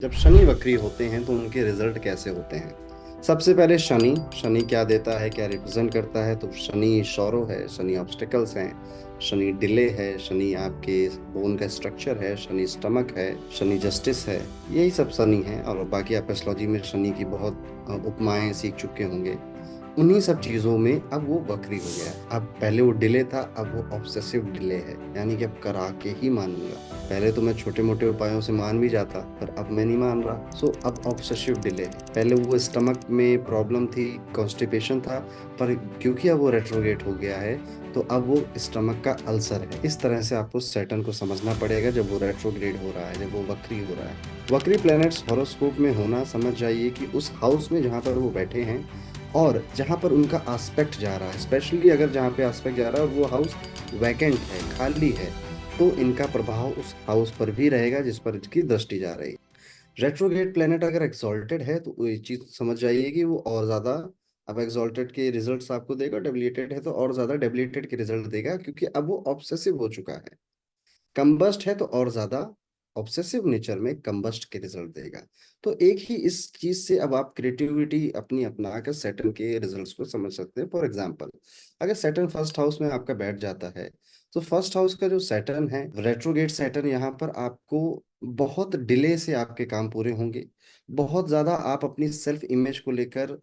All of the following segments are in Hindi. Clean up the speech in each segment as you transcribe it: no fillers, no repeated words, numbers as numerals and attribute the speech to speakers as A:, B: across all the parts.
A: जब शनि वक्री होते हैं तो उनके रिजल्ट कैसे होते हैं। सबसे पहले शनि शनि क्या देता है, क्या रिप्रेजेंट करता है? तो शनि शौरो है, शनि ऑब्स्टिकल्स हैं, शनि डिले है, शनि आपके बोन का स्ट्रक्चर है, शनि स्टमक है, शनि जस्टिस है। यही सब शनि है। और बाकी आप एस्ट्रोलॉजी में शनि की बहुत उपमाएं सीख चुके होंगे। उन्हीं सब चीजों में अब वो वक्री हो गया है। अब पहले वो डिले था, अब वो ऑब्सेसिव डिले है, यानी कि अब करा के ही मानूंगा। पहले तो मैं छोटे मोटे उपायों से मान भी जाता, पर अब मैं नहीं मान रहा। सो अब ऑब्सेसिव डिले है। पहले वो स्टमक में प्रॉब्लम थी, कॉन्स्टिपेशन था, पर क्योंकि अब वो रेट्रोगेट हो गया है तो अब वो स्टमक का अल्सर है। इस तरह से आपको सैटर्न को समझना पड़ेगा जब वो रेट्रोग्रेड हो रहा है, जब वो वक्री हो रहा है। वक्री प्लैनेट्स हॉरोस्कोप में होना, समझ जाइए कि उस हाउस में जहां पर वो बैठे हैं और जहां पर उनका आस्पेक्ट जा रहा है, स्पेशली अगर जहां पे आस्पेक्ट जा रहा है और वो हाउस वैकेंट है, खाली है, तो इनका प्रभाव उस हाउस पर भी रहेगा जिस पर इसकी दृष्टि जा रही है। रेट्रोग्रेड प्लेनेट अगर एक्सॉल्टेड है तो ये चीज समझ जाइए कि वो और ज्यादा अब एक्सॉल्टेड के रिजल्ट्स आपको देगा। डेबिलिटेड है तो और ज्यादा डेबिलिटेड के रिजल्ट देगा, क्योंकि अब वो ऑब्सेसिव हो चुका है। कंबस्ट है तो और ज्यादा ऑब्सेसिव नेचर में कंबस्ट के रिजल्ट देगा। तो एक ही इस चीज से अब आप क्रिएटिविटी अपनी अपना कर सैटर्न के रिजल्ट्स को समझ सकते हैं। फॉर एग्जांपल, अगर सैटर्न फर्स्ट हाउस में आपका बैठ जाता है, तो फर्स्ट हाउस का जो सैटर्न है, रेट्रोगेट सैटर्न, यहाँ पर आपको बहुत डिले से आपके काम पूरे होंगे। बहुत ज्यादा आप अपनी सेल्फ इमेज को लेकर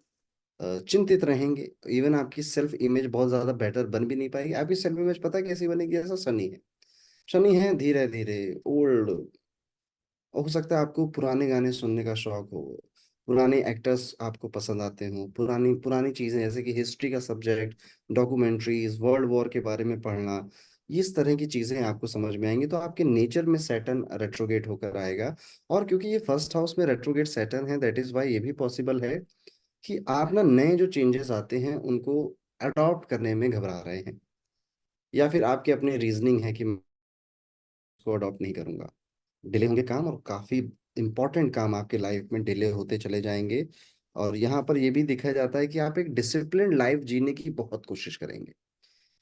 A: चिंतित रहेंगे। इवन आपकी सेल्फ इमेज बहुत ज्यादा बेटर बन भी नहीं पाएगी। आपकी सेल्फ इमेज पता है कैसी बनेगी? ऐसा शनि है। शनि है धीरे धीरे ओल्ड। हो सकता है आपको पुराने गाने सुनने का शौक हो, पुराने एक्टर्स आपको पसंद आते हो, पुरानी पुरानी चीजें जैसे कि हिस्ट्री का सब्जेक्ट, डॉक्यूमेंट्रीज, वर्ल्ड वॉर के बारे में पढ़ना, इस तरह की चीजें आपको समझ में आएंगी। तो आपके नेचर में सैटर्न रेट्रोगेट होकर आएगा। और क्योंकि ये फर्स्ट हाउस में रेट्रोगेट सैटर्न है, दैट इज वाई ये भी पॉसिबल है कि आप ना नए जो चेंजेस आते हैं उनको अडॉप्ट करने में घबरा रहे हैं, या फिर आपके अपने रीजनिंग है कि मैं इसको अडॉप्ट नहीं करूंगा। डिले होंगे काम, और काफी इंपॉर्टेंट काम आपके लाइफ में डिले होते चले जाएंगे। और यहाँ पर ये भी देखा जाता है कि आप एक डिसिप्लिन लाइफ जीने की बहुत कोशिश करेंगे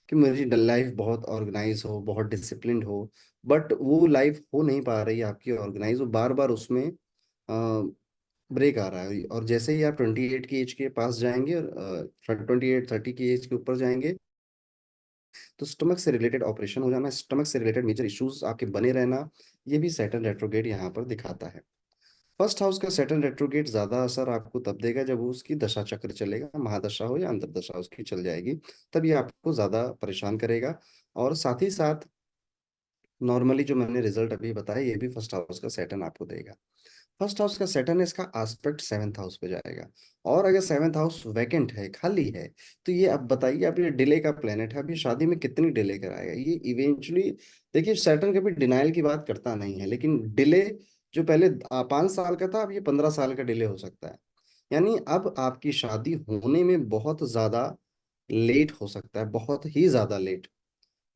A: कि मेरी लाइफ बहुत ऑर्गेनाइज हो, बहुत डिसिप्लिन्ड हो। बट वो लाइफ हो नहीं पा रही है आपकी ऑर्गेनाइज, वो बार बार उसमें ब्रेक आ रहा है। और जैसे ही आप 28 की एज के पास जाएंगे और 28 30 की एज के ऊपर जाएंगे, तो स्टमक से रिलेटेड ऑपरेशन हो जाना, स्टमक से रिलेटेड मेजर इश्यूज आपके बने रहना, ये भी सैटर्न रेट्रोगेट यहाँ पर दिखाता है। फर्स्ट हाउस का सैटर्न रेट्रोगेट ज्यादा असर आपको तब देगा जब वो उसकी दशा चक्र चलेगा, महादशा हो या अंतरदशा उसकी चल जाएगी, तब ये आपको ज्यादा परेशान करेगा। और साथ ही साथ नॉर्मली जो मैंने रिजल्ट अभी बताया, ये भी फर्स्ट हाउस का सैटर्न आपको देगा। फर्स्ट हाउस का सैटर्न है, इसका आस्पेक्ट सेवंथ हाउस पे जाएगा। और अगर सेवंथ हाउस वैकेंट है, खाली है, तो ये अब बताइए, आप ये डिले का प्लेनेट है, अभी शादी में कितनी डिले कराएगा ये इवेंचुअली। देखिए, सैटर्न कभी डिनाइल की बात करता नहीं है, लेकिन डिले जो पहले 5 साल का था, अब ये 15 साल का डिले हो सकता है। यानी अब आपकी शादी होने में बहुत ज्यादा लेट हो सकता है, बहुत ही ज्यादा लेट।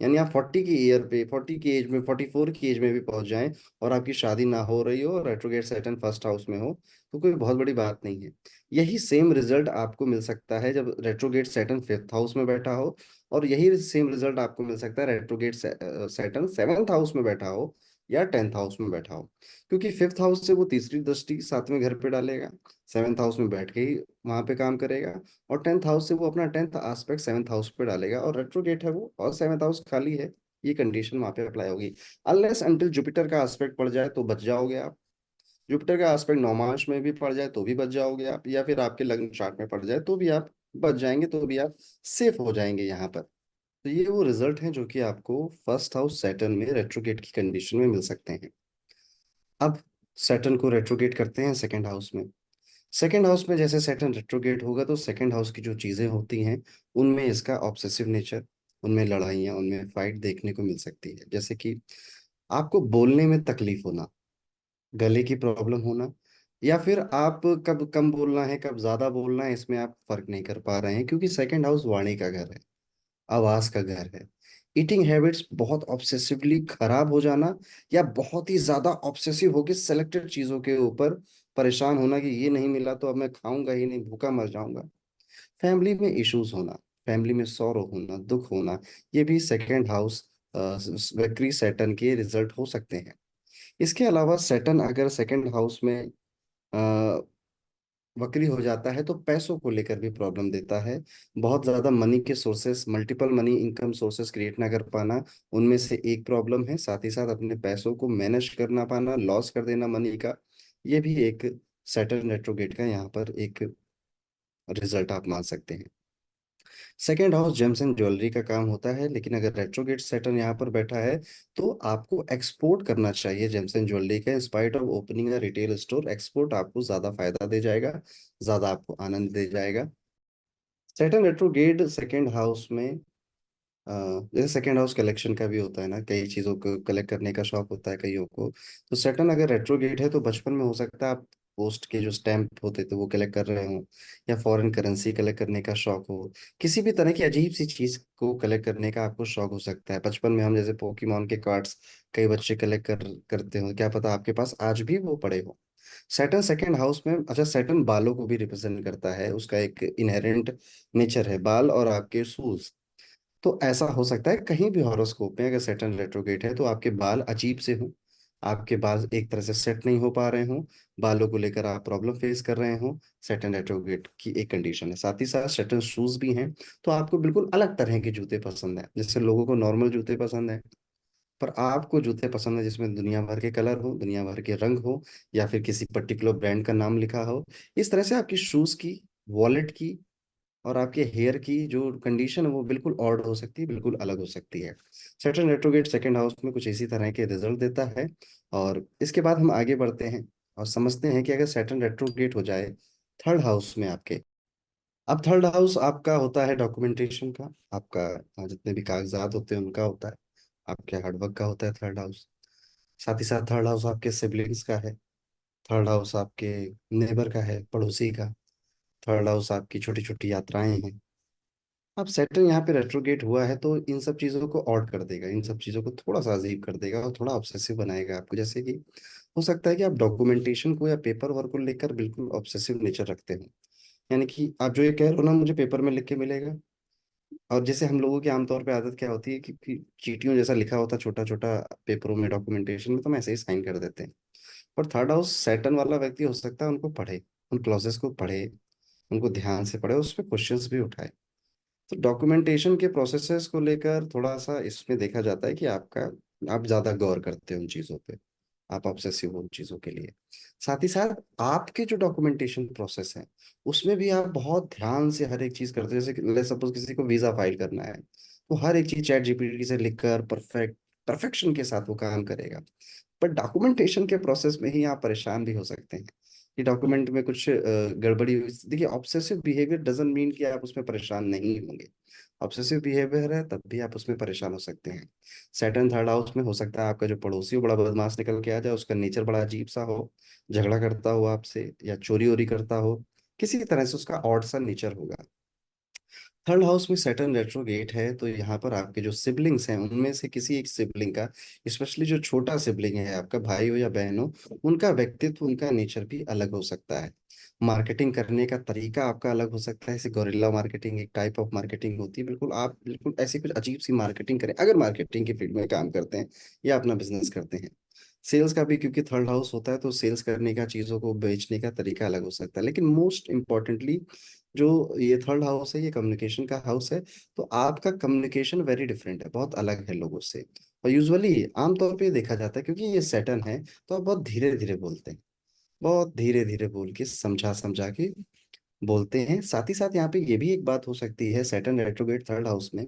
A: यानी आप 40 की ईयर पे, 40 की एज में, 44 की एज में भी पहुंच जाएं और आपकी शादी ना हो रही हो, रेट्रोगेट सैटर्न फर्स्ट हाउस में हो, तो कोई बहुत बड़ी बात नहीं है। यही सेम रिजल्ट आपको मिल सकता है जब रेट्रोगेट सैटर्न फिफ्थ हाउस में बैठा हो। और यही सेम रिजल्ट आपको मिल सकता है रेट्रोगेट सैटर्न सेवंथ हाउस में बैठा हो या 10th हाउस में बैठा हो। क्योंकि फिफ्थ हाउस से वो तीसरी दृष्टि सातवें घर पे डालेगा, सेवंथ हाउस में बैठ के ही वहां पे काम करेगा। और 10th हाउस से वो अपना 10th एस्पेक्ट सेवंथ हाउस पे डालेगा, और रेट्रोगेट है वो और सेवंथ हाउस खाली है। ये कंडीशन वहां पे अप्लाई होगी। अनलेस अनटिल जुपिटर का एस्पेक्ट पड़ जाए तो बच जाओगे आप। जुपिटर का एस्पेक्ट नौमांश में भी पड़ जाए तो भी बच जाओगे आप, या फिर आपके लग्न चार्ट में पड़ जाए तो भी आप बच जाएंगे, तो भी आप सेफ हो जाएंगे यहाँ पर। तो ये वो रिजल्ट हैं जो कि आपको फर्स्ट हाउस सैटर्न में रेट्रोगेट की कंडीशन में मिल सकते हैं। अब सैटर्न को रेट्रोगेट करते हैं सेकंड हाउस में। सेकंड हाउस में जैसे सैटर्न रेट्रोगेट होगा तो सेकंड हाउस की जो चीजें होती हैं, उनमें इसका ऑब्सेसिव नेचर, उनमें लड़ाइयाँ, उनमें फाइट देखने को मिल सकती है। जैसे कि आपको बोलने में तकलीफ होना, गले की प्रॉब्लम होना, या फिर आप कब कम बोलना है, कब ज्यादा बोलना है, इसमें आप फर्क नहीं कर पा रहे हैं, क्योंकि सेकंड हाउस वाणी का घर है, आवाज का घर है। ईटिंग हैबिट्स बहुत ऑब्सेसिवली खराब हो जाना, या बहुत ही ज्यादा ऑब्सेसिव होकर सेलेक्टेड चीजों के ऊपर परेशान होना कि ये नहीं मिला तो अब मैं खाऊंगा ही नहीं, भूखा मर जाऊंगा। फैमिली में इश्यूज होना, फैमिली में सौरो होना, दुख होना, ये भी सेकंड हाउस वक्री सैटर्न के रिजल्ट हो सकते हैं। इसके अलावा सैटर्न अगर सेकंड हाउस में वक्री हो जाता है तो पैसों को लेकर भी प्रॉब्लम देता है। बहुत ज्यादा मनी के sources, multiple money income sources create ना कर पाना, उनमें से एक प्रॉब्लम है। साथ ही साथ अपने पैसों को मैनेज कर ना पाना, लॉस कर देना मनी का, ये भी एक सैटर्न रेट्रोगेट का यहाँ पर एक रिजल्ट आप मान सकते हैं। Second house James and jewellery का काम होता है, लेकिन अगर रेट्रोगेट सैटर्न यहाँ पर बैठा है तो आपको एक्सपोर्ट करना चाहिए जेम्स एंड ज्वेलरी का। In spite of opening a retail store, export आपको ज्यादा फायदा दे जाएगा, ज्यादा आपको आनंद दे जाएगा। सैटर्न रेट्रोगेट सेकेंड हाउस में अ, जैसे सेकेंड हाउस कलेक्शन का भी होता है ना, कई चीजों को कलेक्ट करने का शौक होता है कईयों को। तो सैटर्न अगर रेट्रोगेट है तो बचपन में हो सकता है आप पोस्ट के जो स्टैम्प होते थे वो कलेक्ट कर रहे हो, या फॉरेन करेंसी कलेक्ट करने का शौक हो, किसी भी तरह की अजीब सी चीज को कलेक्ट करने का आपको शौक हो सकता है। बचपन में हम जैसे पोकेमॉन के कार्ड्स कई बच्चे कलेक्ट करते हो, क्या पता आपके पास आज भी वो पड़े हो। सैटर्न सेकंड हाउस में, अच्छा सैटर्न बालों को भी रिप्रेजेंट करता है, उसका एक इनहेरेंट नेचर है बाल और आपके शूज। तो ऐसा हो सकता है कहीं भी हॉरोस्कोप में अगर सैटर्न रेट्रोगेट है तो आपके बाल अजीब से हों, आपके बाल एक तरह से सेट नहीं हो पा रहे हों, बालों को लेकर आप प्रॉब्लम फेस कर रहे हों, सैटर्न रेट्रोगेट की एक कंडीशन है। साथ ही साथ सैटर्न शूज भी हैं, तो आपको बिल्कुल अलग तरह के जूते पसंद है। जैसे लोगों को नॉर्मल जूते पसंद है, पर आपको जूते पसंद है जिसमें दुनिया भर के कलर हो, दुनिया भर के रंग हो, या फिर किसी पर्टिकुलर ब्रांड का नाम लिखा हो। इस तरह से आपकी शूज की, वॉलेट की और आपके हेयर की जो कंडीशन है वो बिल्कुल ऑड हो सकती है, बिल्कुल अलग हो सकती है। सैटर्न रेट्रोगेट सेकंड हाउस में कुछ इसी तरह के रिजल्ट देता है। और इसके बाद हम आगे बढ़ते हैं और समझते हैं कि अगर सैटर्न रेट्रोगेट हो जाए थर्ड हाउस में आपके। अब थर्ड हाउस आपका होता है डॉक्यूमेंटेशन का, आपका जितने भी कागजात होते हैं उनका होता है, आपके हार्डवर्क का होता है थर्ड हाउस। साथ ही साथ थर्ड हाउस आपके सिबलिंग्स का है, थर्ड हाउस आपके नेबर का है, पड़ोसी का। थर्ड हाउस आपकी छोटी छोटी यात्राएं हैं। अब सैटर्न यहाँ पे रेट्रोगेट हुआ है तो इन सब चीजों को ऑड कर देगा, इन सब चीजों को थोड़ा सा अजीब कर देगा और थोड़ा ऑब्सेसिव बनाएगा आपको। जैसे कि हो सकता है कि आप डॉक्यूमेंटेशन को या पेपर वर्क को लेकर बिल्कुल ऑब्सेसिव नेचर रखते हो, यानी कि आप जो ये कह रहे हो ना मुझे पेपर में लिख के मिलेगा। और जैसे हम लोगों की आमतौर पे आदत क्या होती है कि चीटियों जैसा लिखा होता छोटा छोटा पेपरों में, डॉक्यूमेंटेशन में, तो हम ऐसे ही साइन कर देते हैं। और थर्ड हाउस सैटर्न वाला व्यक्ति हो सकता है उनको पढ़े, उन क्लॉजेस को पढ़े, उनको ध्यान से पढ़े, उस पर क्वेश्चंस भी उठाए। तो डॉक्यूमेंटेशन के प्रोसेसेस को लेकर थोड़ा सा इसमें देखा जाता है कि आप ज्यादा गौर करते हो उन चीजों पे, आप ऑब्सेसिव हो उन चीजों के लिए। साथ ही साथ आपके जो डॉक्यूमेंटेशन प्रोसेस है उसमें भी आप बहुत ध्यान से हर एक चीज करते हो। जैसे ले सपोज किसी को वीजा फाइल करना है तो हर एक चीज चैट जीपीटी से लिखकर परफेक्शन के साथ वो काम करेगा। पर डॉक्यूमेंटेशन के प्रोसेस में ही आप परेशान भी हो सकते हैं कि डॉक्यूमेंट में कुछ गड़बड़ी देखिए ऑब्सेसिव बिहेवियर डजंट मीन कि आप उसमें परेशान नहीं होंगे। ऑब्सेसिव बिहेवियर है तब भी आप उसमें परेशान हो सकते हैं। सैटर्न थर्ड हाउस में हो सकता है आपका जो पड़ोसी हो बड़ा बदमाश निकल के आ जाए, उसका नेचर बड़ा अजीब सा हो, झगड़ा करता हो आपसे या चोरी वोरी करता हो, किसी तरह से उसका ऑड सा नेचर होगा। थर्ड हाउस में सैटर्न रेट्रोगेट है तो यहाँ पर आपके जो सिबलिंग्स हैं उनमें से किसी एक सिबलिंग का, स्पेशली जो छोटा सिबलिंग है आपका भाई हो या बहन हो, उनका व्यक्तित्व, उनका नेचर भी अलग हो सकता है। मार्केटिंग करने का तरीका आपका अलग हो सकता है। जैसे गोरिल्ला मार्केटिंग एक टाइप ऑफ मार्केटिंग होती है, बिल्कुल आप बिल्कुल ऐसी कुछ अजीब सी मार्केटिंग करें अगर मार्केटिंग की फील्ड में काम करते हैं या अपना बिजनेस करते हैं। सेल्स का भी क्योंकि थर्ड हाउस होता है तो सेल्स करने का, चीज़ों को बेचने का तरीका अलग हो सकता है। लेकिन मोस्ट इम्पॉर्टेंटली जो ये थर्ड हाउस है ये कम्युनिकेशन का हाउस है। तो आपका कम्युनिकेशन वेरी डिफरेंट है, बहुत अलग है लोगों से। और यूजुअली आमतौर पे देखा जाता है क्योंकि ये सैटर्न है तो आप बहुत धीरे धीरे बोलते हैं, बहुत धीरे धीरे बोल के समझा समझा के बोलते हैं। साथ ही साथ यहाँ पे ये भी एक बात हो सकती है सैटर्न रेट्रोगेट थर्ड हाउस में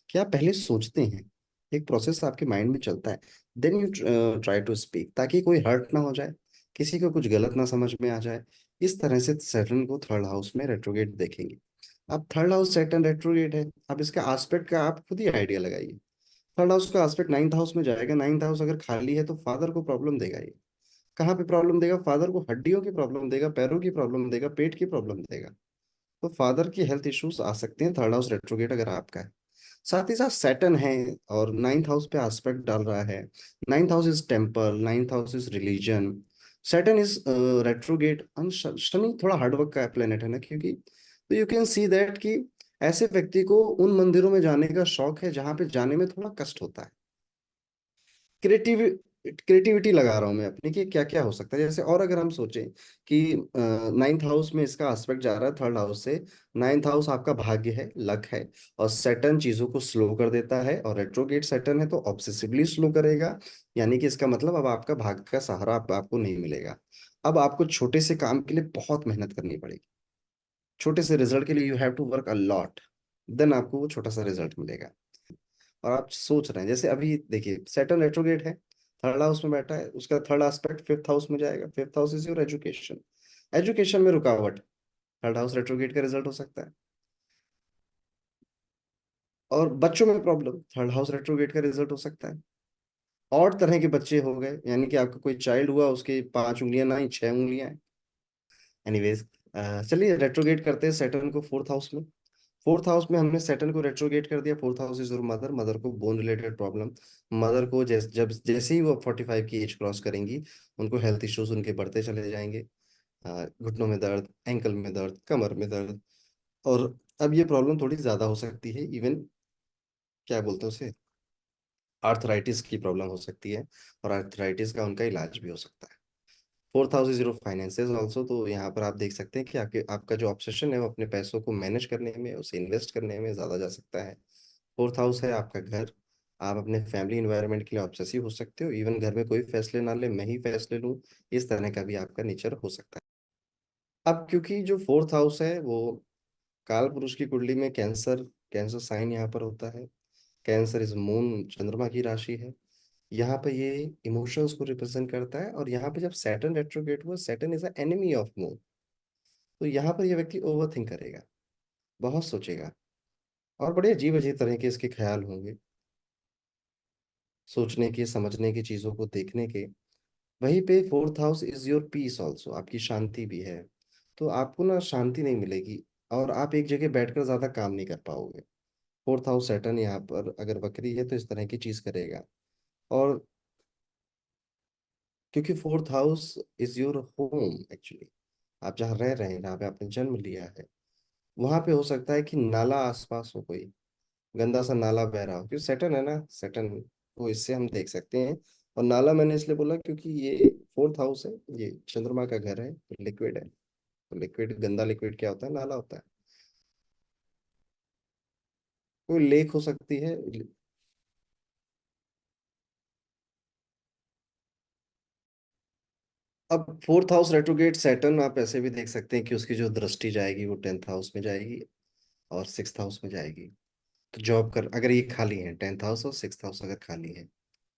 A: कि आप पहले सोचते हैं, एक प्रोसेस आपके माइंड में चलता है, then you try to speak, ताकि कोई हर्ट ना हो जाए, किसी को कुछ गलत ना समझ में आ जाए। इस तरह से सैटर्न को थर्ड हाउस में रेट्रोगेट देखेंगे। अब थर्ड हाउस सैटर्न रेट्रोगेट है, अब इसका एस्पेक्ट का आप खुद ही आइडिया लगाइए। थर्ड हाउस का एस्पेक्ट नाइन्थ हाउस में जाएगा, नाइन्थ हाउस अगर खाली है तो फादर को प्रॉब्लम देगा ये। कहाँ पे प्रॉब्लम देगा? फादर को हड्डियों की प्रॉब्लम देगा, पैरों की प्रॉब्लम देगा, पेट की प्रॉब्लम देगा। तो फादर की हेल्थ इश्यूज आ सकते हैं थर्ड हाउस रेट्रोगेट अगर आपका है। साथ ही साथ सैटर्न है और नाइन्थ हाउस पे एस्पेक्ट डाल रहा है। Ninth house is temple, ninth house is religion. Saturn is retrograde. Shani थोड़ा हार्डवर्क का प्लेनेट है ना, क्योंकि तो यू कैन सी दैट कि ऐसे व्यक्ति को उन मंदिरों में जाने का शौक है जहां पे जाने में थोड़ा कष्ट होता है। क्रिएटिव क्रिएटिविटी लगा रहा हूँ मैं अपनी कि क्या क्या हो सकता है। जैसे और अगर हम सोचें कि नाइन्थ हाउस में इसका एस्पेक्ट जा रहा है थर्ड हाउस से। नाइन्थ हाउस आपका भाग्य है, लक है, और सैटर्न चीजों को स्लो कर देता है, और रेट्रोगेट सैटर्न है तो ऑब्सेसिवली स्लो करेगा। यानी कि इसका मतलब अब आपका भाग्य का सहारा आपको नहीं मिलेगा। अब आपको छोटे से काम के लिए बहुत मेहनत करनी पड़ेगी। छोटे से रिजल्ट के लिए you have to work a lot, then आपको वो छोटा सा रिजल्ट मिलेगा। और आप सोच रहे हैं, जैसे अभी देखिए सैटर्न रेट्रोगेट है, थर्ड हाउस में बैठा है, उसका थर्ड एस्पेक्ट फिफ्थ हाउस में जाएगा। Fifth house is your education. Education में रुकावट, थर्ड हाउस रेट्रोगेट का रिजल्ट हो सकता है। और बच्चों में प्रॉब्लम, थर्ड हाउस रेट्रोगेट का रिजल्ट हो सकता है। और तरह के बच्चे हो गए, यानी कि आपका कोई चाइल्ड हुआ, उसके 5 उंगलियां ना ही 6 उंगलियां हैं। एनीवेज, चलिए रेट्रोगेट करते हैं सैटर्न को फोर्थ हाउस में। फोर्थ हाउस में हमने सैटर्न को रेट्रोगेट कर दिया। Fourth house is your mother. Mother को बोन रिलेटेड प्रॉब्लम। मदर को जब जैसे ही वो 45 की एज क्रॉस करेंगी, उनको हेल्थ इश्यूज उनके बढ़ते चले जाएंगे। घुटनों में दर्द, एंकल में दर्द, कमर में दर्द। और अब ये प्रॉब्लम थोड़ी ज्यादा हो सकती है, इवन क्या बोलते हैं उसे, आर्थराइटिस की प्रॉब्लम हो सकती है। और आर्थराइटिस का उनका इलाज भी हो सकता है। Fourth house is zero finances also. तो यहाँ पर आप देख सकते हैं कि आपका जो ऑब्सेशन है वो अपने पैसों को मैनेज करने में, उसे इन्वेस्ट करने में ज्यादा जा सकता है। फोर्थ हाउस है आपका घर। आप अपने फैमिली इन्वायरमेंट के लिए ऑब्सेसिव हो सकते हो, इवन घर में कोई फैसले ना ले, मैं ही फैसले लूँ, इस तरह का भी आपका नेचर हो सकता है। अब क्योंकि जो फोर्थ हाउस है वो काल पुरुष की कुंडली में कैंसर, कैंसर साइन यहाँ पर होता है। कैंसर इज मून, चंद्रमा की राशि है। यहाँ पे ये इमोशंस को रिप्रेजेंट करता है। और यहाँ पे जब सैटर्न रेट्रोगेट हुआ, Saturn is enemy of moon, तो यहाँ पर ये व्यक्ति ओवर थिंक करेगा, बहुत सोचेगा, और बड़े अजीब अजीब तरह के इसके ख्याल होंगे, सोचने के, समझने की, चीजों को देखने के। वहीं पे fourth house is your peace also, आपकी शांति भी है। तो आपको ना शांति नहीं मिलेगी, और आप एक जगह बैठकर ज्यादा काम नहीं कर पाओगे। फोर्थ हाउस सैटर्न यहाँ पर अगर वक्री है तो इस तरह की चीज करेगा। और क्योंकि fourth house is your home actually, आप जहाँ रह रहे हैं, जहाँ पे आपने जन्म लिया है, वहां पे हो सकता है कि नाला आसपास हो, कोई गंदा सा नाला बह रहा हो, क्योंकि सेटन है ना, सेटन को इससे हम देख सकते हैं। और नाला मैंने इसलिए बोला क्योंकि ये फोर्थ हाउस है, ये चंद्रमा का घर है, लिक्विड है। तो लिक्विड, गंदा लिक्विड क्या होता है, नाला होता है। कोई लेक हो सकती है। अब फोर्थ हाउस रेट्रोगेट सैटर्न आप ऐसे भी देख सकते हैं कि उसकी जो दृष्टि जाएगी वो टेंथ हाउस में जाएगी और सिक्स्थ हाउस में जाएगी। तो जॉब कर, अगर ये खाली है, टेंथ हाउस और सिक्स्थ हाउस अगर खाली है,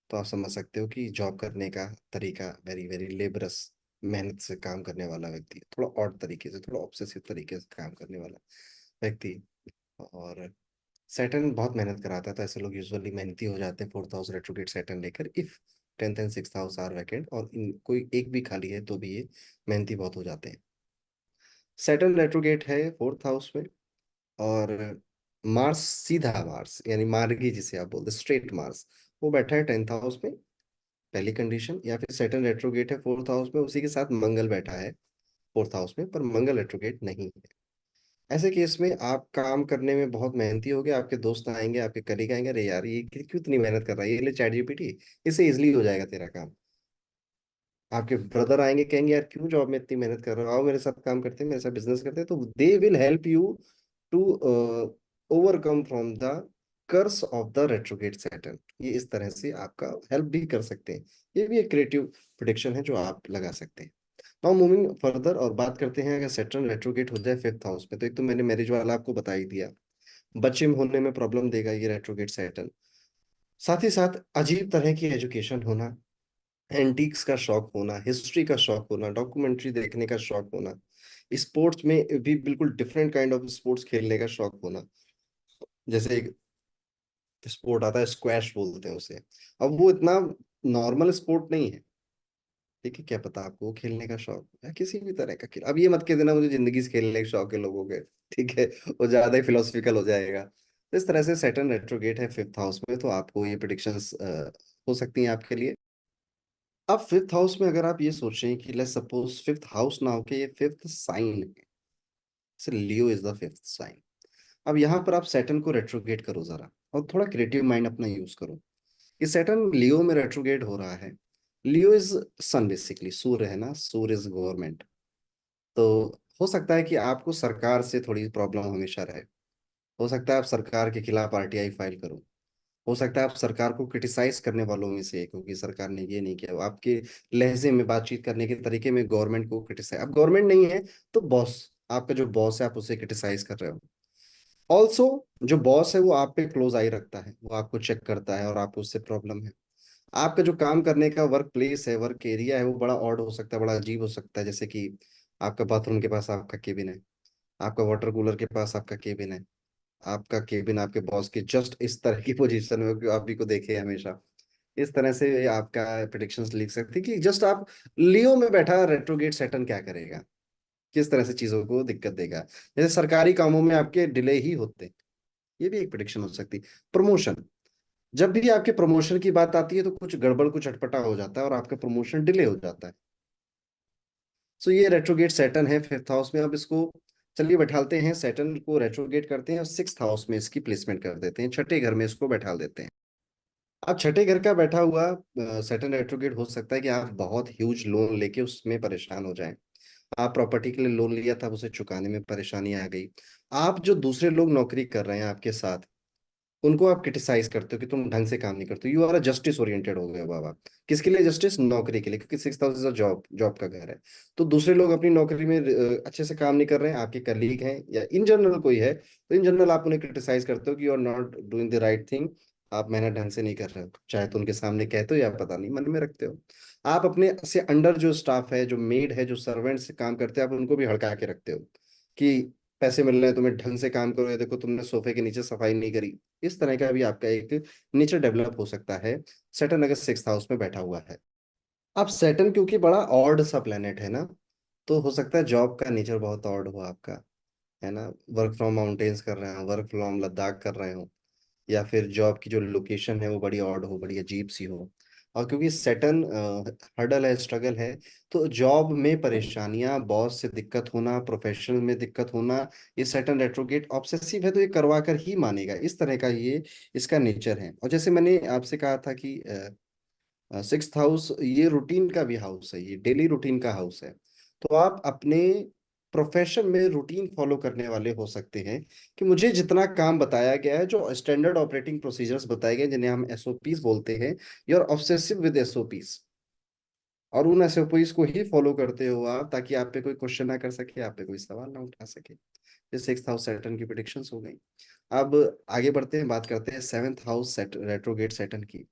A: तो आप समझ सकते हो कि जॉब करने का तरीका वेरी वेरी लेबरस, मेहनत से काम करने वाला व्यक्ति, थोड़ा ऑड तरीके से, थोड़ा ऑब्सेसिव तरीके से काम करने वाला व्यक्ति। और सैटर्न बहुत मेहनत कराता है, तो ऐसे लोग यूजुअली मेहनती हो जाते हैं फोर्थ हाउस रेट्रोगेट सैटर्न लेकर। If tenth and sixth house are vacant और इन कोई एक भी खाली है, तो भी ये मेहनती बहुत हो जाते हैं। सैटर्न रेट्रोगेट है फोर्थ हाउस में। और मार्स, सीधा मार्स यानी मार्गी जिसे आप बोलते हैं, स्ट्रेट मार्स, वो बैठा है टेंथ हाउस में, पहली कंडीशन। या फिर सैटर्न रेट्रोगेट है फोर्थ हाउस में, उसी के साथ मंगल बैठा है फोर्थ हाउस में, पर मंगल रेट्रोगेट नहीं है। ऐसे केस में आप काम करने में बहुत मेहनती होगे, आपके दोस्त आएंगे, आपके कलीग आएंगे, अरे यार ये क्यों इतनी मेहनत कर रहा है, ये ले चैट जीपीटी, इससे इजिली हो जाएगा तेरा काम। आपके ब्रदर आएंगे, कहेंगे यार क्यों जॉब में इतनी मेहनत कर रहे हो, आओ मेरे साथ काम करते हैं, मेरे साथ बिजनेस करते हैं। तो they will help you to overcome from the curse of the retrograde Saturn. ये इस तरह से आपका हेल्प भी कर सकते हैं। ये भी एक क्रिएटिव प्रिडिक्शन है जो आप लगा सकते हैं। नाउ मूविंग फर्दर, और बात करते हैं अगर सैटर्न रेट्रोगेट हो जाए फिफ्थ हाउस में, तो एक तो मैंने मैरिज वाला आपको बता ही दिया, बच्चे में होने में प्रॉब्लम देगा ये रेट्रोगेट सैटर्न। साथ ही साथ अजीब तरह की एजुकेशन होना, एंटीक्स का शौक होना, हिस्ट्री का शौक होना, डॉक्यूमेंट्री देखने का शौक होना, स्पोर्ट्स में भी बिल्कुल डिफरेंट काइंड ऑफ स्पोर्ट्स खेलने का शौक होना। जैसे एक स्पोर्ट आता है स्क्वैश बोलते हैं उसे। अब वो इतना नॉर्मल स्पोर्ट नहीं है, ठीक है, क्या पता आपको वो खेलने का शौक है किसी भी तरह का खेल। अब ये मत कह देना मुझे जिंदगी से खेलने का शौक है लोगों के, ठीक है, वो ज्यादा ही फिलोसफिकल हो जाएगा। तो इस तरह से सैटर्न रेट्रोगेट है फिफ्थ हाउस में, तो आपको ये प्रिडिक्शंस हो सकती हैं आपके लिए। अब फिफ्थ हाउस में अगर आप ये सोचें कि लेट्स सपोज फिफ्थ हाउस ना होके ये फिफ्थ साइन है, जैसे लियो इज द फिफ्थ साइन। अब यहाँ पर आप सैटर्न को रेट्रोगेट करो जरा, और थोड़ा क्रिएटिव माइंड अपना यूज करो। कि सैटर्न लियो में रेट्रोगेट हो रहा है, लियो इज सन, बेसिकली सूर्य है ना, सूर्य इज गवर्नमेंट। तो हो सकता है कि आपको सरकार से थोड़ी प्रॉब्लम हमेशा रहे। हो सकता है आप सरकार के खिलाफ आरटीआई फाइल करो। हो सकता है आप सरकार को क्रिटिसाइज करने वालों में से, क्योंकि सरकार ने ये नहीं किया, आपके लहजे में, बातचीत करने के तरीके में गवर्नमेंट को क्रिटिसाइज, अब गवर्नमेंट नहीं है तो बॉस, आपका जो बॉस है आप उसे क्रिटिसाइज कर रहे हो। ऑल्सो जो बॉस है वो आप पे क्लोज आई रखता है, वो आपको चेक करता है और आपको उससे प्रॉब्लम है। आपका जो काम करने का वर्क प्लेस है, वर्क एरिया है, वो बड़ा ऑड हो सकता है, बड़ा अजीब हो सकता है। जैसे कि आपका बाथरूम के पास आपका केबिन है, आपका वाटर कूलर के पास आपका केबिन है, आपका केबिन आपके बॉस के जस्ट इस तरह की पोजीशन में हो कि आप भी को देखे हमेशा। इस तरह से आपका प्रिडिक्शंस लिख सकते हैं कि जस्ट आप लियो में बैठा रेट्रोगेट सैटर्न क्या करेगा, किस तरह से चीजों को दिक्कत देगा। जैसे सरकारी कामों में आपके डिले ही होते हैं, ये भी एक प्रिडिक्शन हो सकती है। प्रमोशन, जब भी आपके प्रमोशन की बात आती है तो कुछ गड़बड़, कुछ अटपटा हो जाता है और आपका प्रमोशन डिले हो जाता है। सो ये रेट्रोगेट सैटर्न है फिफ्थ हाउस में। अब इसको चलिए बैठालते हैं, सैटर्न को रेट्रोगेट करते हैं और सिक्स्थ हाउस में इसकी प्लेसमेंट कर देते हैं, छठे घर में इसको बैठा देते हैं। अब छठे घर का बैठा हुआ सैटर्न रेट्रोगेट हो सकता है कि आप बहुत ह्यूज लोन लेके उसमें परेशान हो जाएं। आप प्रॉपर्टी के लिए लोन लिया था, अब उसे चुकाने में परेशानी आ गई। आप जो दूसरे लोग नौकरी कर रहे हैं आपके साथ, उनको आप क्रिटिसाइज करते हो कि तुम ढंग से काम नहीं करते, you are a justice oriented हो गए बाबा। किसके लिए जस्टिस? नौकरी के लिए, क्योंकि six house is job, job का घर है। तो दूसरे लोग अपनी नौकरी में अच्छे से काम नहीं कर रहे हैं, आपके कलीग हैं या इन जनरल कोई है, तो इन जनरल आप उन्हें क्रिटिसाइज करते हो कि you are not doing the right thing, आप मेहनत ढंग से नहीं कर रहे हो, चाहे तो उनके सामने कहते हो या पता नहीं मन में रखते हो। आप अपने से अंडर जो स्टाफ है, जो मेड है, जो सर्वेंट से काम करते हैं, आप उनको भी हड़का के रखते हो कि पैसे मिल रहे हैं तुम्हें, ढंग से काम करो, ये देखो तुमने सोफे के नीचे सफाई नहीं करी। इस तरह का भी आपका एक नेचर डेवलप हो सकता है, सैटर्न अगर सिक्स्थ हाउस में बैठा हुआ है। अब सैटर्न क्योंकि बड़ा ऑड सा प्लेनेट है ना, तो हो सकता है जॉब का नेचर बहुत ऑड हो आपका, है ना। वर्क फ्रॉम माउंटेन्स कर रहे हो, वर्क फ्रॉम लद्दाख कर रहे हो, या फिर जॉब की जो लोकेशन है वो बड़ी ऑड हो, बड़ी अजीब सी हो। और क्योंकि सैटर्न हर्डल है, स्ट्रगल है, तो जॉब में परेशानियां, बॉस से दिक्कत होना, प्रोफेशनल में दिक्कत होना, ये सैटर्न रेट्रोगेट ऑब्सेसिव है तो ये करवा कर ही मानेगा, इस तरह का ये इसका नेचर है। और जैसे मैंने आपसे कहा था कि सिक्स्थ हाउस ये रूटीन का भी हाउस है, ये डेली रूटीन का हाउस है। तो आप अपने प्रोफेशन में रूटीन फॉलो करने वाले हो सकते हैं कि मुझे जितना काम बताया गया है, जो स्टैंडर्ड ऑपरेटिंग प्रोसीजर्स बताए गए हैं, जिन्हें हम एसओपीस बोलते हैं, you are obsessive with SOPs, और उन एसओपीस को ही फॉलो करते हो आप, ताकि आप पे कोई क्वेश्चन ना कर सके, आप पे कोई सवाल ना उठा सके। ये सिक्स्थ हाउस सैटर्न की प्रिडिक्शंस हो गई। अब आगे बढ़ते हैं, बात करते हैं सेवेंथ हाउस रेट्रोगेट सैटर्न की।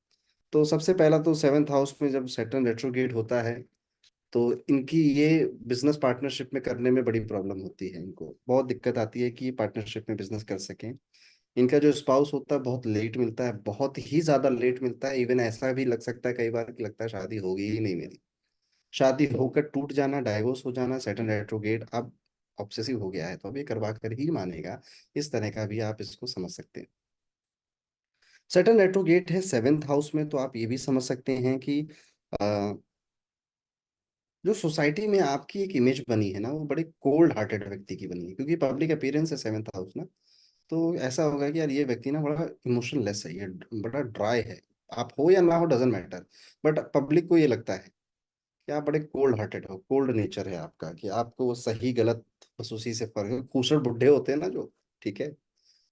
A: तो सबसे पहला तो सेवेंथ हाउस में जब सैटर्न रेट्रोगेट होता है तो इनकी ये बिजनेस पार्टनरशिप में करने में बड़ी प्रॉब्लम होती है, इनको बहुत दिक्कत आती है कि पार्टनरशिप में बिजनेस कर सकें। इनका जो स्पाउस होता है बहुत लेट मिलता है, बहुत ही ज्यादा लेट मिलता है, इवन ऐसा भी लग सकता है कई बार कि लगता है शादी होगी ही नहीं मेरी। शादी होकर टूट जाना, डाइवोर्स हो जाना, सैटर्न रेट्रोगेट अब ऑब्सेसिव हो गया है तो अब ये करवा कर ही मानेगा। इस तरह का भी आप इसको समझ सकते हैं। सैटर्न रेट्रोगेट है सेवेंथ हाउस में, तो आप ये भी समझ सकते हैं कि जो सोसाइटी में आपकी एक इमेज बनी है ना, वो बड़े कोल्ड हार्टेड व्यक्ति की बनी है, क्योंकि पब्लिक अपीयरेंस है सेवेंथ हाउस ना। तो ऐसा होगा कि यार ये व्यक्ति ना बड़ा इमोशनलेस है, ये बड़ा ड्राई है। आप हो या ना हो डजेंट मैटर, बट पब्लिक को ये लगता है कि आप बड़े कोल्ड हार्टेड हो, कोल्ड नेचर है आपका, कि आपको वो सही गलत बस उसी से फर्क, खूसड़ बुड्ढे होते हैं ना जो, ठीक है।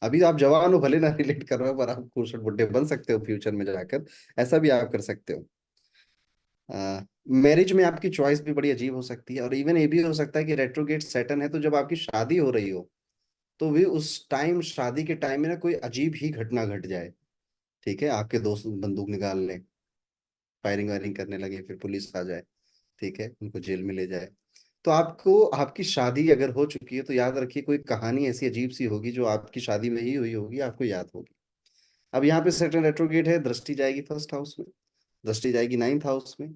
A: अभी आप जवान हो, भले ना रिलेट कर रहे हो, पर आप खूसड़ बुड्ढे बन सकते हो फ्यूचर में जाकर, ऐसा भी आप कर सकते हो। मैरिज में आपकी चॉइस भी बड़ी अजीब हो सकती है, और इवन ये भी हो सकता है कि रेट्रोगेट सैटर्न है तो जब आपकी शादी हो रही हो तो भी उस टाइम, शादी के टाइम में ना कोई अजीब ही घटना घट जाए, ठीक है, आपके दोस्त बंदूक निकाल लें, फायरिंग वायरिंग करने लगे, फिर पुलिस आ जाए, ठीक है, उनको जेल में ले जाए। तो आपको, आपकी शादी अगर हो चुकी है तो याद रखिए कोई कहानी ऐसी अजीब सी होगी जो आपकी शादी में ही हुई होगी, आपको याद होगी। अब यहाँ पे सैटर्न रेट्रोगेट है, दृष्टि जाएगी फर्स्ट हाउस में, दृष्टि जाएगी नाइन्थ हाउस में।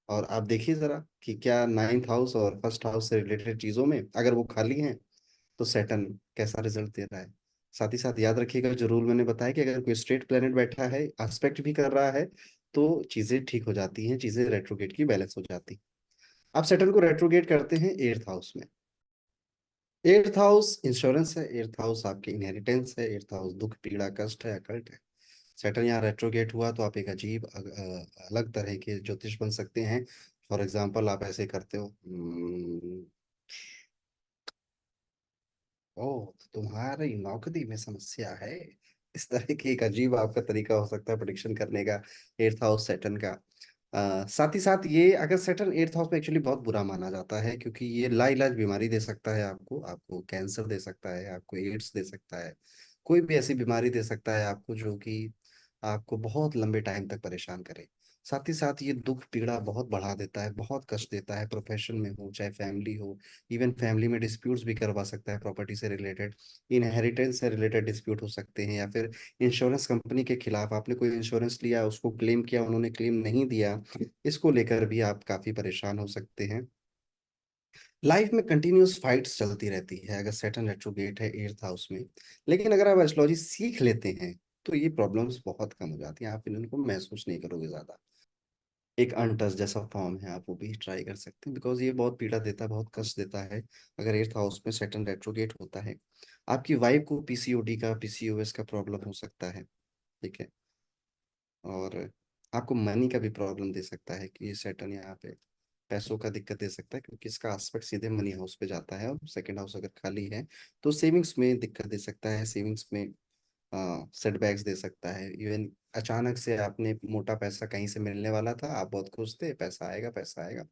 A: और आप देखिए जरा कि क्या नाइन्थ हाउस और फर्स्ट हाउस से रिलेटेड चीजों में अगर वो खाली हैं तो सैटर्न कैसा रिजल्ट दे रहा है। साथ ही साथ याद रखिएगा जो रूल मैंने बताया कि अगर कोई स्ट्रेट प्लेनेट बैठा है, एस्पेक्ट भी कर रहा है, तो चीजें ठीक हो जाती हैं, चीजें रेट्रोगेट की बैलेंस हो जाती। आप सैटर्न को रेट्रोगेट करते हैं एट्थ हाउस में। एट्थ हाउस इंश्योरेंस है, एट्थ हाउस आपकी इनहेरिटेंस है, एट्थ हाउस दुख पीड़ा कष्ट है, अकल्ट है। सैटर्न यहाँ रेट्रोगेट हुआ तो आप एक अजीब अलग तरह के ज्योतिष बन सकते हैं। फॉर एग्जाम्पल आप ऐसे करते हो, ओह तो तुम्हारी नौकरी में समस्या है। इस तरह की एक अजीब आपका तरीका हो सकता है प्रेडिक्शन करने का, एट्थ हाउस सेटन का। साथ ही साथ ये अगर सेटन एट्थ हाउस में एक्चुअली बहुत बुरा माना जाता है, क्योंकि ये लाइलाज बीमारी दे सकता है आपको, आपको कैंसर दे सकता है, आपको एड्स दे सकता है, कोई भी ऐसी बीमारी दे सकता है आपको जो कि आपको बहुत लंबे टाइम तक परेशान करे। साथ ही साथ ये दुख पीड़ा बहुत बढ़ा देता है, बहुत कष्ट देता है, प्रोफेशन में हो चाहे फैमिली हो। इवन फैमिली में डिस्प्यूट्स भी करवा सकता है, प्रॉपर्टी से रिलेटेड, इनहेरिटेंस से रिलेटेड डिस्प्यूट हो सकते हैं, या फिर इंश्योरेंस कंपनी के खिलाफ आपने कोई इंश्योरेंस लिया, उसको क्लेम किया, उन्होंने क्लेम नहीं दिया, इसको लेकर भी आप काफी परेशान हो सकते हैं। लाइफ में कंटिन्यूअस फाइट्स चलती रहती है अगर सैटर्न रेट्रोगेट है एट्थ हाउस में। लेकिन अगर आप एस्ट्रोलॉजी सीख लेते हैं तो ये प्रॉब्लम्स बहुत कम हो जाती हैं, आप इनको महसूस नहीं करोगे ज्यादा। एक अनटच जैसा फॉर्म है, आप वो भी ट्राई कर सकते हैं, बिकॉज ये बहुत पीड़ा देता है, बहुत कष्ट देता है अगर एट्थ हाउस में सैटर्न रेट्रोगेट होता है। आपकी वाइफ को पीसीओडी का, पीसीओएस का प्रॉब्लम हो सकता है, ठीक है। और आपको मनी का भी प्रॉब्लम दे सकता है कि ये सैटर्न यहाँ पे पैसों का दिक्कत दे सकता है, क्योंकि इसका एस्पेक्ट सीधे मनी हाउस पे जाता है, और सेकंड हाउस अगर खाली है तो सेविंग्स में दिक्कत दे सकता है, सेविंग्स में सेटबैक्स दे सकता है। इवन अचानक से आपने मोटा पैसा कहीं से मिलने वाला था, आप बहुत खुश थे, पैसा आएगा पैसा आएगा,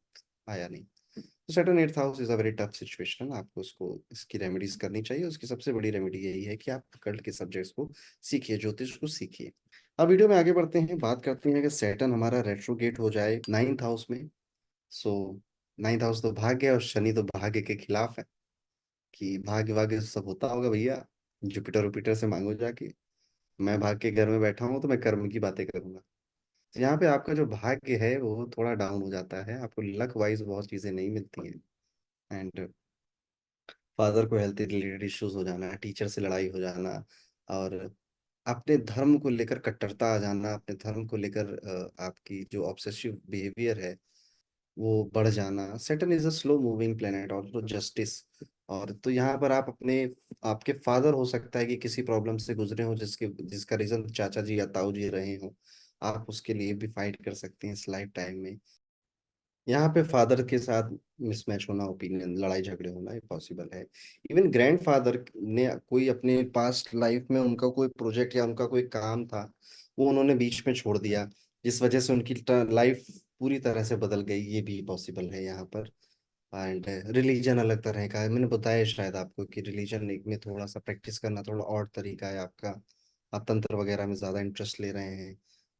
A: आया नहीं। तो Saturn eighth house is a very tough situation, आपको उसको इसकी रेमेडीज करनी चाहिए। उसकी सबसे बड़ी रेमेडी यही है कि आप कल्ट के सब्जेक्ट्स को सीखिए, ज्योतिष को सीखिए। अब वीडियो में आगे बढ़ते हैं, बात करते हैं कि सैटर्न हमारा रेट्रोगेट हो जाए नाइन्थ हाउस में। सो नाइन्थ हाउस तो भाग्य है, और शनि तो भाग्य के खिलाफ है, कि भाग्य भाग्य सब होता होगा भैया, जुपिटर उपिटर से मांगो जाके। मैं भाग के घर में बैठा हूँ तो मैं कर्म की बातें करूंगा। तो यहाँ पे आपका जो भाग्य है वो थोड़ा डाउन हो जाता है, आपको लक वाइज बहुत चीजें नहीं मिलती हैं। एंड फादर को हेल्थ रिलेटेड इश्यूज हो जाना, टीचर से लड़ाई हो जाना, और अपने धर्म को लेकर कट्टरता आ जाना, अपने धर्म को लेकर आपकी जो ऑब्सेसिव बिहेवियर है वो बढ़ जाना। Saturn is a slow moving planet, और जस्टिस। और तो यहाँ पर आप अपने, आपके फादर हो सकता है कि किसी प्रॉब्लम से गुजरे हो, जिसके जिसका रीजन चाचा जी या ताऊ जी रहे हो, आप उसके लिए भी फाइट कर सकते हैं इस लाइफ टाइम में। यहाँ पे फादर के साथ मिसमैच होना, ओपिनियन लड़ाई झगड़े होना, ये पॉसिबल है। इवन ग्रैंडफादर ने कोई अपने पास्ट लाइफ में उनका कोई प्रोजेक्ट या उनका कोई काम था, वो उन्होंने बीच में छोड़ दिया, जिस वजह से उनकी लाइफ पूरी तरह से बदल गई, ये भी पॉसिबल है यहाँ पर। एंड रिलीजन अलग तरह का है, मैंने बताया शायद आपको कि रिलीजन में थोड़ा सा प्रैक्टिस करना थोड़ा और तरीका है आपका। आप तंत्र वगैरह में ज़्यादा इंटरेस्ट ले रहे हैं,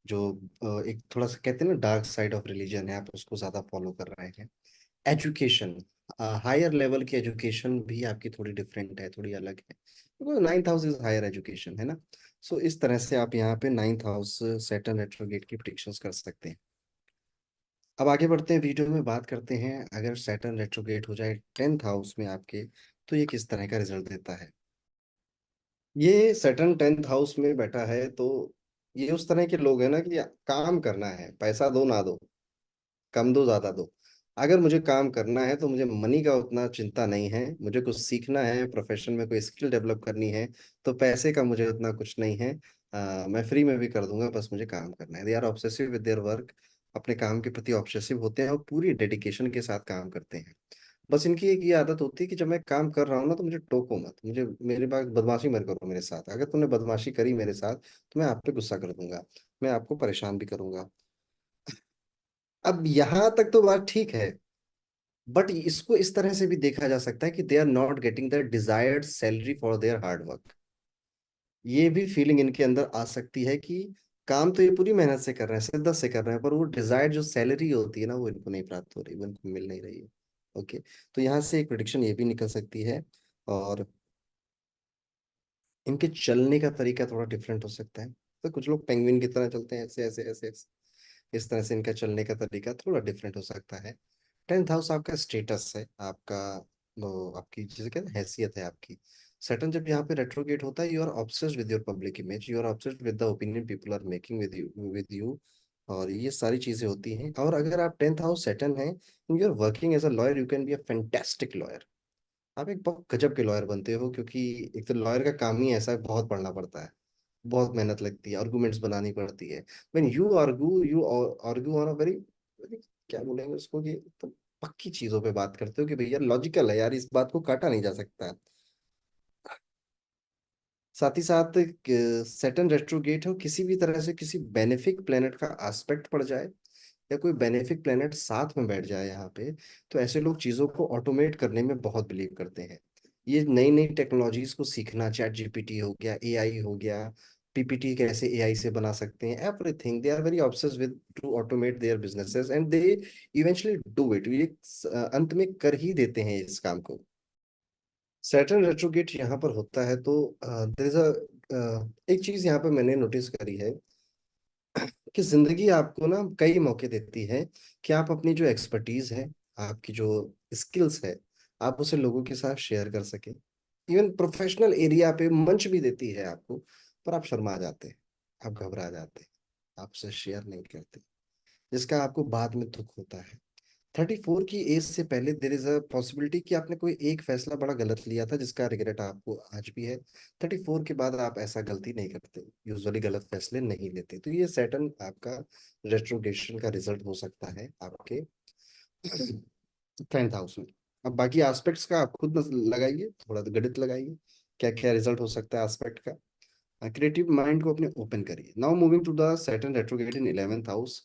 A: जो एक थोड़ा सा कहते हैं ना डार्क साइड ऑफ रिलीजन है, आप उसको ज़्यादा फॉलो कर रहे हैं। एजुकेशन, हायर लेवल की एजुकेशन भी आपकी थोड़ी डिफरेंट है, थोड़ी अलग है, क्योंकि ninth house is higher education, है ना। सो इस तरह से आप यहाँ पे नाइन्थ हाउस सैटर्न रेट्रोगेट की प्रिडिक्शंस कर सकते हैं। अब आगे बढ़ते हैं, वीडियो में बात करते हैं अगर सैटर्न रेट्रोगेट हो जाए टेंथ हाउस में आपके, तो ये किस तरह का रिजल्ट देता है। ये सैटर्न टेंथ हाउस में बैठा है तो ये उस तरह के लोग हैं ना कि काम करना है, पैसा दो ना दो, कम दो ज्यादा दो, अगर मुझे काम करना है तो मुझे मनी का उतना चिंता नहीं है, मुझे कुछ सीखना है, प्रोफेशन में कोई स्किल डेवलप करनी है, तो पैसे का मुझे उतना कुछ नहीं है। मैं फ्री में भी कर दूंगा, बस मुझे काम करना है। They are obsessive with their work, अपने काम के प्रति ऑब्सेसिव होते हैं और पूरी डेडिकेशन के साथ काम करते हैं। बस इनकी एक ये आदत होती है कि जब मैं काम कर रहा हूँ ना तो मुझे टोको मत, मुझे मेरे पास बदमाशी मत करो मेरे साथ, अगर तुमने बदमाशी करी मेरे साथ तो मैं आप पे गुस्सा कर दूंगा, मैं आपको परेशान भी करूंगा। अब यहाँ तक तो बात ठीक है, बट इसको इस तरह से भी देखा जा सकता है कि they are not getting the desired salary for their hard work. ये भी फीलिंग इनके अंदर आ सकती है कि काम तो ये पूरी मेहनत से कर रहे हैं, शिद्दत से कर रहे हैं, पर वो डिजायर्ड जो सैलरी होती है ना वो इनको नहीं प्राप्त हो रही, वो इनको मिल नहीं रही है। ओके, तो यहाँ से एक प्रिडिक्शन ये भी निकल सकती है। और इनके चलने का तरीका थोड़ा डिफरेंट हो सकता है, तो कुछ लोग पेंगुइन की तरह चलते हैं, ऐसे ऐसे ऐसे ऐसे, इस तरह से इनका चलने का तरीका थोड़ा डिफरेंट हो सकता है। टेंथ हाउस आपका स्टेटस है, आपका वो आपकी जिसे कहते हैं हैसियत है आपकी। सैटर्न जब यहाँ पे रेट्रोगेट होता है, you are obsessed with your public image, you are obsessed with the opinion people are making with you, और ये सारी चीजें होती हैं। और अगर आप टेंथ हाउस सैटर्न है, you are working as a lawyer, you can be a fantastic lawyer. आप एक बहुत गजब के लॉयर बनते हो, क्योंकि एक तो लॉयर का काम ही ऐसा है, बहुत पढ़ना पड़ता है, बहुत मेहनत लगती है, आर्गुमेंट्स बनानी पड़ती है। When you argue, you argue on a very, क्या बोलेंगे उसको, कि तो पक्की चीजों पे बात करते हो कि भैया लॉजिकल है यार, इस बात को काटा नहीं जा सकता। साथ ही साथ सैटर्न रेट्रोगेट हो, किसी भी तरह से किसी बेनिफिक प्लेनेट का एस्पेक्ट पड़ जाए या कोई बेनिफिक प्लेनेट साथ में बैठ जाए यहाँ पे, तो ऐसे लोग चीजों को ऑटोमेट करने में बहुत बिलीव करते हैं। ये नई नई टेक्नोलॉजीज को सीखना, चैट जीपीटी हो गया, एआई हो गया, पीपीटी कैसे एआई से बना सकते हैं, everything they are very obsessed with to automate their businesses, and they eventually do it. ये अंत में कर ही देते हैं इस काम को। सैटर्न रेट्रोगेट यहाँ पर होता है तो देयर इज अ एक चीज यहाँ पर मैंने नोटिस करी है कि जिंदगी आपको ना कई मौके देती है कि आप अपनी जो एक्सपर्टीज है, आपकी जो स्किल्स है, आप उसे लोगों के साथ शेयर कर सके। इवन प्रोफेशनल एरिया पे मंच भी देती है आपको, पर आप शर्मा जाते हैं, आप घबरा जाते हैं, आप उसे शेयर नहीं करते, जिसका आपको बाद में दुख होता है। 34 की एज से पहले देर इज अ पॉसिबिलिटी कि आपने कोई एक फैसला बड़ा गलत लिया था जिसका रिग्रेट आपको आज भी है। 34 के बाद आप ऐसा गलती नहीं करते, यूजुअली गलत फैसले नहीं लेते। तो ये सैटर्न आपका रेट्रोगेशन का रिजल्ट हो सकता है आपके 10th हाउस में। अब बाकी एस्पेक्ट्स का आप खुद लगाइए, थोड़ा तो गणित लगाइए, क्या क्या रिजल्ट हो सकता है एस्पेक्ट का। क्रिएटिव माइंड को अपने ओपन करिए। Now moving to the Saturn retrograde in 11th house.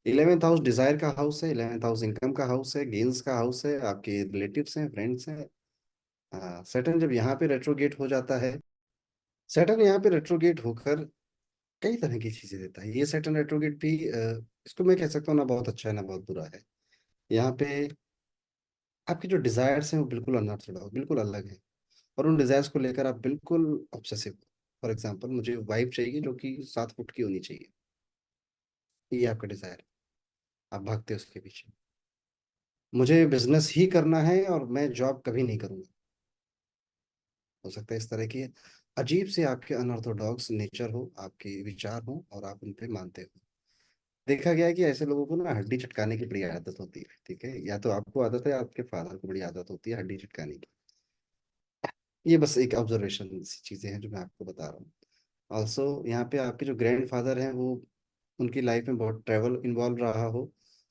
A: 11th house desire का हाउस है, 11th हाउस इनकम का हाउस है, गेन्स का हाउस है, आपके रिलेटिव्स हैं, फ्रेंड्स हैं। सैटर्न जब यहाँ पे रेट्रोगेट हो जाता है, सैटर्न यहाँ पे रेट्रोगेट होकर कई तरह की चीजें देता है। ये सैटर्न रेट्रोगेट भी इसको मैं कह सकता हूँ ना बहुत अच्छा है ना बहुत बुरा है। यहाँ पे आपके जो डिजायर्स हैं वो बिल्कुल अनऑर्थोडॉक्स, बिल्कुल अलग है, और उन डिजायर्स को लेकर आप बिल्कुल ऑब्सेसिव। फॉर एग्जाम्पल, मुझे वाइफ चाहिए जो कि 7 फुट की होनी चाहिए, ये आपका डिजायर है, आप भागते हो उसके पीछे। मुझे बिजनेस ही करना है और मैं जॉब कभी नहीं करूंगा, हो सकता है इस तरह की अजीब से आपके अनऑर्थोडॉक्स नेचर हो, आपके विचार हो और आप उन पे मानते हो। देखा गया है कि ऐसे लोगों को ना हड्डी चटकाने की बड़ी आदत होती है, ठीक है, या तो आपको आदत है या आपके फादर को बड़ी आदत होती है हड्डी चटकाने की। ये बस एक ऑब्जर्वेशन चीजें हैं जो मैं आपको बता रहा हूँ। ऑल्सो यहाँ पे आपके जो ग्रैंड फादर हैं वो, उनकी लाइफ में बहुत ट्रैवल इन्वॉल्व रहा हो,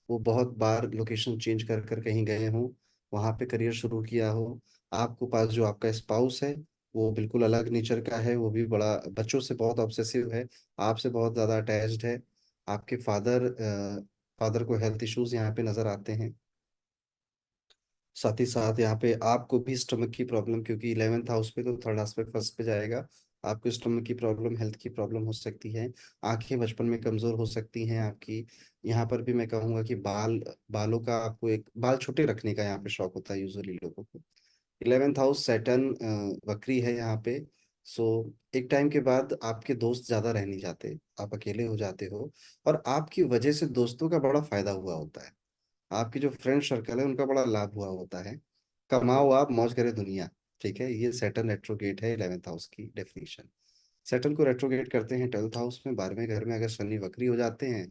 A: वो बहुत बार लोकेशन चेंज कर कर कहीं गए हों, वहाँ पे करियर शुरू किया हो। आपको पास जो आपका स्पाउस है वो बिल्कुल अलग नेचर का है, वो भी बड़ा बच्चों से बहुत ऑब्सेसिव है, आपसे बहुत ज़्यादा अटैच्ड है। आपके फादर को हेल्थ इश्यूज यहाँ पे नज़र आते हैं। साथ ही साथ यहाँ पे आपको भी स्टमक की प्रॉब्लम, क्योंकि 11th हाउस पे तो थर्ड एस्पेक्ट फर्स्ट पे जाएगा, आपको स्टमक की प्रॉब्लम, हेल्थ की प्रॉब्लम हो सकती है। आंखें बचपन में कमजोर हो सकती हैं आपकी। यहाँ पर भी मैं कहूँगा कि बालों का आपको एक बाल छोटे रखने का यहाँ पे शौक होता है यूजुअली लोगों को। 11th हाउस सैटर्न वक्री है यहाँ पे। सो एक टाइम के बाद आपके दोस्त ज्यादा रह नहीं जाते, आप अकेले हो जाते हो, और आपकी वजह से दोस्तों का बड़ा फायदा हुआ होता है, आपकी जो फ्रेंड सर्कल है उनका बड़ा लाभ हुआ होता है। कमाओ आप, मौज करे दुनिया। ठीक है, ये सैटर्न रेट्रोगेट है 11th हाउस की डेफिनेशन। सैटर्न को रेट्रोगेट करते हैं 12th हाउस में, 12वें घर में अगर शनि वक्री हो जाते हैं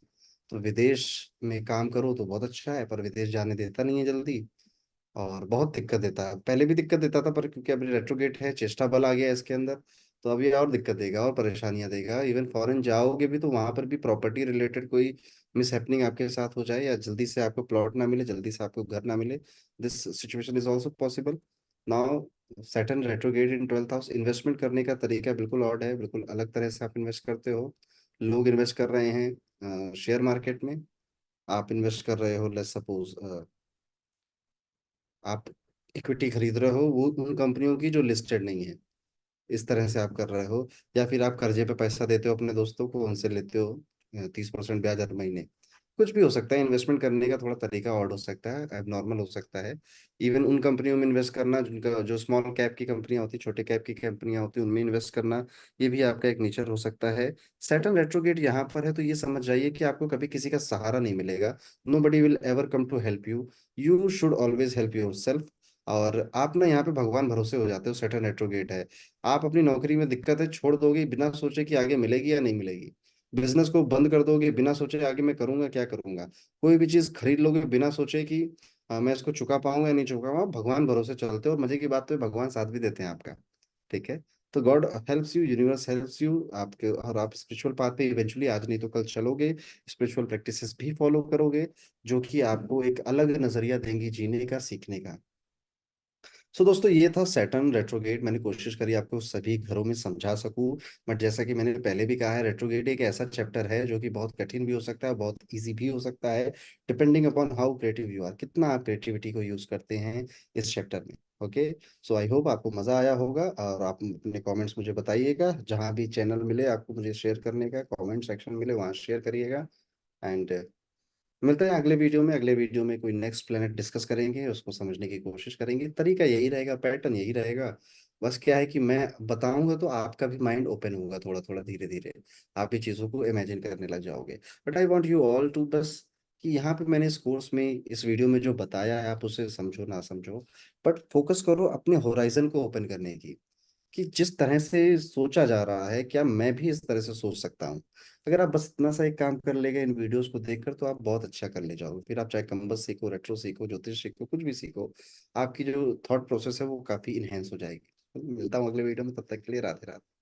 A: तो विदेश में काम करो तो बहुत अच्छा है, पर विदेश जाने देता नहीं है जल्दी, और बहुत दिक्कत देता है। पहले भी दिक्कत देता था, पर क्योंकि अभी रेट्रोगेट है, चेष्टा बल आ गया है इसके अंदर, तो अब ये और दिक्कत देगा और परेशानियां देगा। इवन फॉरेन जाओगे भी तो वहां पर भी प्रॉपर्टी रिलेटेड कोई मिस हैपनिंग आपके साथ हो जाए, या जल्दी से आपको प्लॉट ना मिले, जल्दी से आपको घर ना मिले, this situation is also possible. Now Saturn retrograde in 12th house, investment करने का तरीका बिल्कुल ऑड है, बिल्कुल अलग तरह से आप इन्वेस्ट करते हो। लोग इन्वेस्ट कर रहे हैं शेयर मार्केट में, आप इन्वेस्ट कर रहे हो, लेट्स सपोज आप इक्विटी खरीद रहे हो वो उन कंपनियों की जो लिस्टेड नहीं है, इस तरह से आप कर रहे हो। या फिर आप कर्जे पे पैसा देते हो अपने दोस्तों को, उनसे लेते हो 30% ब्याज हर महीने। कुछ भी हो सकता है, इन्वेस्टमेंट करने का थोड़ा तरीका और हो सकता है, एबनॉर्मल हो सकता है। इवन उन कंपनियों में इन्वेस्ट करना जिनका जो स्मॉल कैप की कंपनियां होती, छोटे कैप की कंपनियां होती, उनमें इन्वेस्ट करना, ये भी आपका एक नेचर हो सकता है। सैटर्न रेट्रोगेट यहाँ पर है तो ये समझ जाइए कि आपको कभी किसी का सहारा नहीं मिलेगा। Nobody will ever come to help you, you should always help yourself. और आप ना यहाँ पे भगवान भरोसे हो जाते हो, सैटर्न रेट्रोगेट है। आप अपनी नौकरी में दिक्कत है छोड़ दोगे बिना सोचे कि आगे मिलेगी या नहीं मिलेगी, बिजनेस को बंद कर दोगे बिना सोचे आगे मैं करूंगा क्या करूंगा, कोई भी चीज खरीद लोगे बिना सोचे कि मैं इसको चुका पाऊंगा या नहीं चुका पाऊंगा, भगवान भरोसे चलते हो, और मजे की बात तो है, भगवान साथ भी देते हैं आपका। ठीक है, तो God helps you, universe helps you आपके, और आप स्पिरिचुअल पाथ पे इवेंचुअली आज नहीं तो कल चलोगे, स्पिरिचुअल प्रैक्टिसेस भी फॉलो करोगे, जो कि आपको एक अलग नजरिया देंगी जीने का, सीखने का। सो दोस्तों, ये था सैटर्न रेट्रोगेट। मैंने कोशिश करी आपको सभी घरों में समझा सकूं, बट जैसा कि मैंने पहले भी कहा है, रेट्रोगेट एक ऐसा चैप्टर है जो कि बहुत कठिन भी हो सकता है, बहुत इजी भी हो सकता है, depending upon how creative you are, कितना आप क्रिएटिविटी को यूज करते हैं इस चैप्टर में। ओके। सो आई होप आपको मजा आया होगा, और आप अपने कमेंट्स मुझे बताइएगा, जहां भी चैनल मिले आपको मुझे शेयर करने का, कमेंट सेक्शन मिले वहां शेयर करिएगा। एंड मिलते हैं अगले वीडियो में। अगले वीडियो में कोई नेक्स्ट प्लेनेट डिस्कस करेंगे, उसको समझने की कोशिश करेंगे। तरीका यही रहेगा, पैटर्न यही रहेगा। बस क्या है कि मैं बताऊंगा तो आपका भी माइंड ओपन होगा, थोड़ा थोड़ा धीरे धीरे आप भी चीज़ों को इमेजिन करने लग जाओगे। But I want you all to, बस कि यहाँ पे मैंने इस कोर्स में, इस वीडियो में जो बताया है, आप उसे समझो ना समझो, बट फोकस करो अपने होराइजन को ओपन करने की, कि जिस तरह से सोचा जा रहा है, क्या मैं भी इस तरह से सोच सकता हूँ। अगर आप बस इतना सा एक काम कर लेंगे इन वीडियोस को देखकर, तो आप बहुत अच्छा कर ले जाओगे। फिर आप चाहे कंबस सीखो, रेट्रो सीखो, ज्योतिष सीखो, कुछ भी सीखो, आपकी जो थॉट प्रोसेस है वो काफी इनहेंस हो जाएगी। तो मिलता हूँ अगले वीडियो में, तब तक के लिए राधे राधे।